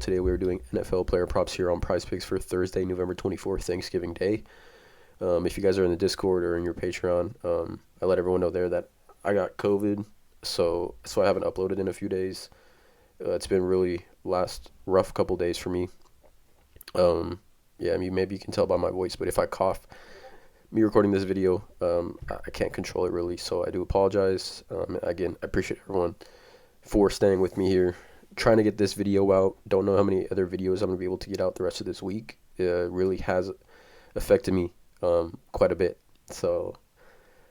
Today we are doing NFL player props here on PrizePicks for Thursday, November 24th, Thanksgiving Day. If you guys are in the Discord or in your Patreon, I let everyone know there that I got COVID, so I haven't uploaded in a few days. It's been really last rough couple days for me. Yeah, I mean maybe you can tell by my voice, but if I cough, me recording this video, I can't control it really, so I do apologize. Again, I appreciate everyone for staying with me here, trying to get this video out. Don't know how many other videos I'm going to be able to get out the rest of this week. It really has affected me quite a bit. So,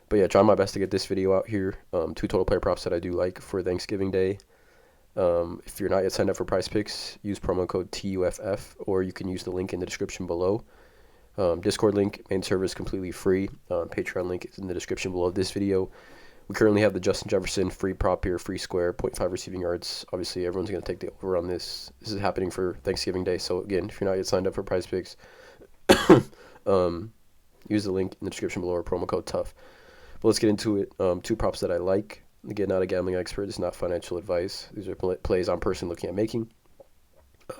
but yeah, trying my best to get this video out here. Two total player props that I do like for Thanksgiving Day. If you're not yet signed up for PrizePicks, use promo code TUFF, or you can use the link in the description below. Discord link, main server is completely free. Patreon link is in the description below this video. We currently have the Justin Jefferson free prop here, free square, 0.5 receiving yards. Obviously, everyone's going to take the over on this. This is happening for Thanksgiving Day. So, again, if you're not yet signed up for PrizePicks, use the link in the description below or promo code TUFF. But let's get into it. Two props that I like. Again, not a gambling expert. It's not financial advice. These are plays I'm personally looking at making.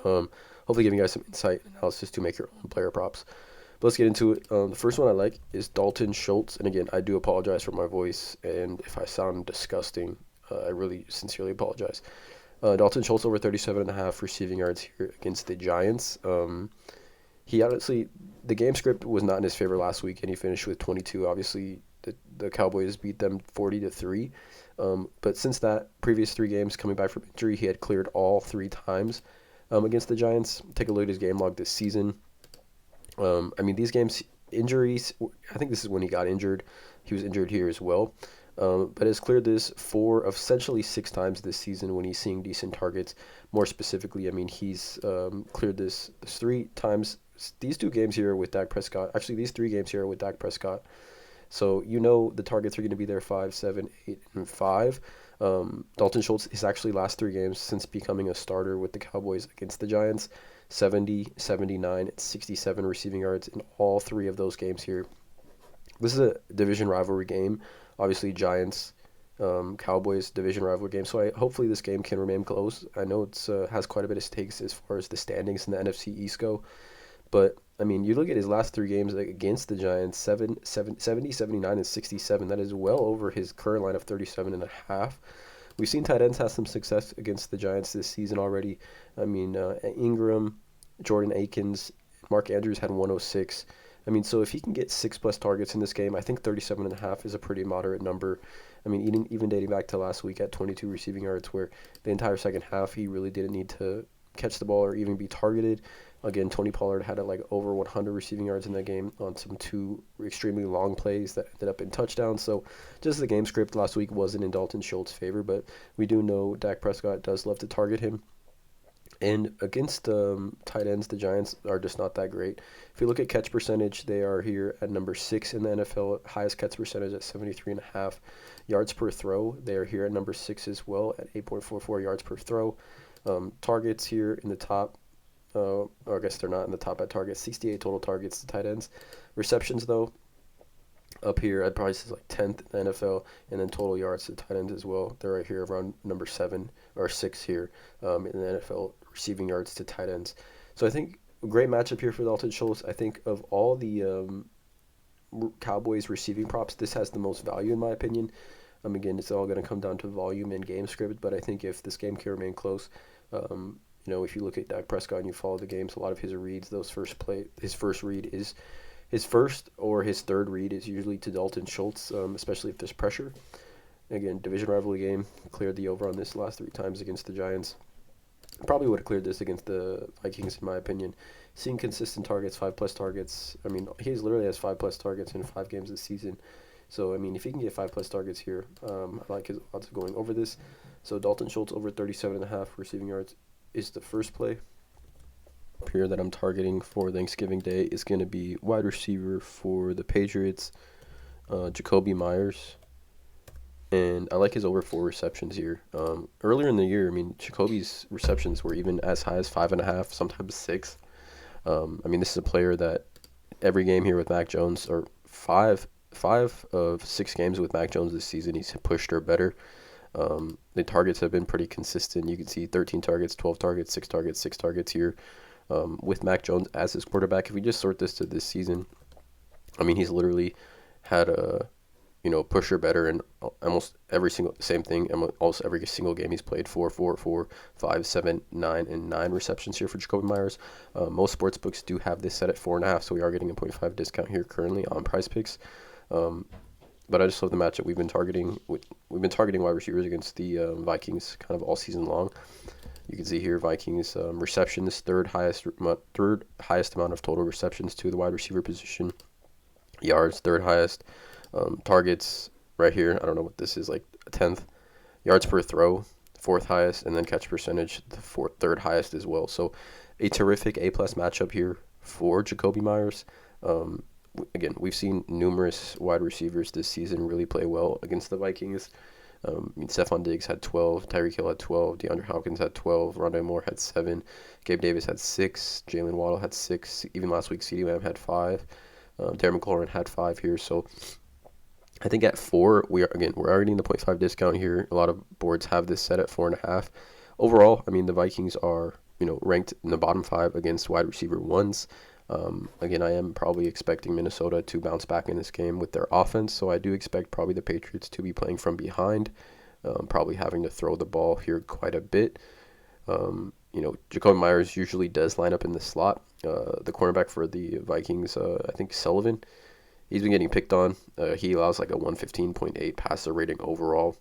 Hopefully giving you guys some insight and analysis to make your own player props. But let's get into it. The first one I like is Dalton Schultz. And again, I do apologize for my voice. And if I sound disgusting, I really sincerely apologize. Dalton Schultz over 37.5 receiving yards here against the Giants. He honestly, the game script was not in his favor last week, and he finished with 22. Obviously, the Cowboys beat them 40-3. But since that, previous three games coming back from injury, he had cleared all three times against the Giants. Take a look at his game log this season. I mean, these games, injuries, I think this is when he got injured. He was injured here as well. But has cleared this 4 of essentially 6 times this season when he's seeing decent targets. More specifically, I mean, he's cleared this 3 times. These 2 games here with Dak Prescott. Actually, these 3 games here with Dak Prescott. So, you know the targets are going to be there 5, 7, 8, and 5. Dalton Schultz, his actually last 3 games since becoming a starter with the Cowboys against the Giants, 70, 79, and 67 receiving yards in all 3 of those games here. This is a division rivalry game. Obviously, Giants, Cowboys division rivalry game. So hopefully this game can remain close. I know it's has quite a bit of stakes as far as the standings in the NFC East go. But, I mean, you look at his last 3 games against the Giants, 70, 79, and 67. That is well over his current line of 37.5. We've seen tight ends have some success against the Giants this season already. I mean, Ingram, Jordan Akins, Mark Andrews had 106. I mean, so if he can get 6+ targets in this game, I think 37.5 is a pretty moderate number. I mean, even dating back to last week at 22 receiving yards, where the entire second half he really didn't need to catch the ball or even be targeted. Again, Tony Pollard had over 100 receiving yards in that game on some 2 extremely long plays that ended up in touchdowns. So just the game script last week wasn't in Dalton Schultz's favor, but we do know Dak Prescott does love to target him. And against tight ends, the Giants are just not that great. If you look at catch percentage, they are here at number 6 in the NFL, highest catch percentage at 73.5 yards per throw. They are here at number 6 as well at 8.44 yards per throw. Targets here in the top. Or I guess they're not in the top at targets. 68 total targets to tight ends. Receptions, though, up here at probably 10th in the NFL, and then total yards to tight ends as well. They're right here around number 7 or 6 here in the NFL receiving yards to tight ends. So I think a great matchup here for Dalton Schultz. I think of all the Cowboys receiving props, this has the most value in my opinion. Again, it's all going to come down to volume and game script, but I think if this game can remain close, you know, if you look at Dak Prescott and you follow the games, a lot of his reads, his first read is his first or his third read is usually to Dalton Schultz, especially if there's pressure. Again, division rivalry game, cleared the over on this last 3 times against the Giants. Probably would have cleared this against the Vikings, in my opinion. Seeing consistent targets, 5+ targets. I mean, he literally has 5+ targets in 5 games this season. So, I mean, if he can get 5+ targets here, I like his odds of going over this. So, Dalton Schultz over 37.5 receiving yards is the first play here that I'm targeting for Thanksgiving Day. Is going to be wide receiver for the Patriots, Jacoby Myers. And I like his over 4 receptions here. Earlier in the year, I mean, Jacoby's receptions were even as high as 5.5, sometimes 6. I mean, this is a player that every game here with Mac Jones, or 5 of 6 games with Mac Jones this season, he's pushed or better. The targets have been pretty consistent. You can see 13 targets, 12 targets, 6 targets here. With Mac Jones as his quarterback, if we just sort this to this season, I mean, he's literally had a, pusher better in almost every single, same thing, almost every single game he's played. 4, 4, 4, 5, 7, 9, and 9 receptions here for Jacoby Myers. Most sports books do have this set at 4.5, so we are getting a 0.5 discount here currently on PrizePicks. But I just love the matchup. We've been targeting wide receivers against the Vikings kind of all season long. You can see here Vikings receptions, third highest amount of total receptions to the wide receiver position. Yards, third highest. Targets right here, I don't know what this is, like a 10th. Yards per throw, fourth highest, and then catch percentage, the third highest as well. So a terrific A+ matchup here for Jacoby Myers. Again, we've seen numerous wide receivers this season really play well against the Vikings. Stephon Diggs had 12, Tyreek Hill had 12, DeAndre Hopkins had 12, Rondé Moore had 7, Gabe Davis had 6, Jalen Waddle had 6, even last week CeeDee Lamb had 5, Terry McLaurin had 5 here. So I think at 4, we're already in the 0.5 discount here. A lot of boards have this set at 4.5. Overall, I mean, the Vikings are, ranked in the bottom 5 against wide receiver ones. Again, I am probably expecting Minnesota to bounce back in this game with their offense, so I do expect probably the Patriots to be playing from behind, probably having to throw the ball here quite a bit. Jacoby Myers usually does line up in the slot. The cornerback for the Vikings, I think Sullivan, he's been getting picked on. He allows like a 115.8 passer rating overall.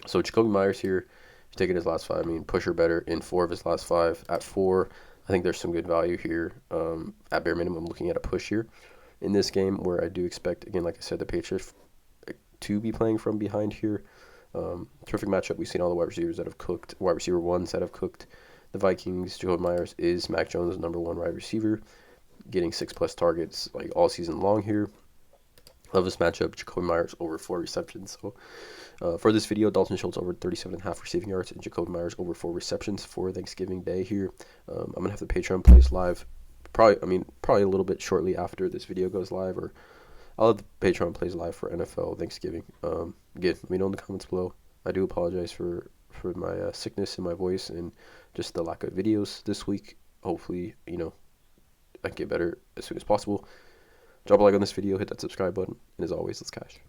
So Jacoby Myers here, he's taking his last 5. I mean, pusher better in 4 of his last 5. At 4, I think there's some good value here. At bare minimum, looking at a push here in this game where I do expect, again, like I said, the Patriots to be playing from behind here. Terrific matchup. We've seen all the wide receivers that have cooked, wide receiver ones that have cooked the Vikings. Jacoby Myers is Mac Jones' number 1 wide receiver, getting 6+ targets like all season long here. Love this matchup. Jacoby Myers over 4 receptions. So for this video, Dalton Schultz over 37.5 receiving yards and Jacoby Myers over 4 receptions for Thanksgiving Day here. I'm going to have the Patreon plays live probably a little bit shortly after this video goes live, or I'll have the Patreon plays live for NFL Thanksgiving. Again, let me know in the comments below. I do apologize for my sickness in my voice and just the lack of videos this week. Hopefully, I can get better as soon as possible. Drop a like on this video, hit that subscribe button, and as always, let's cash.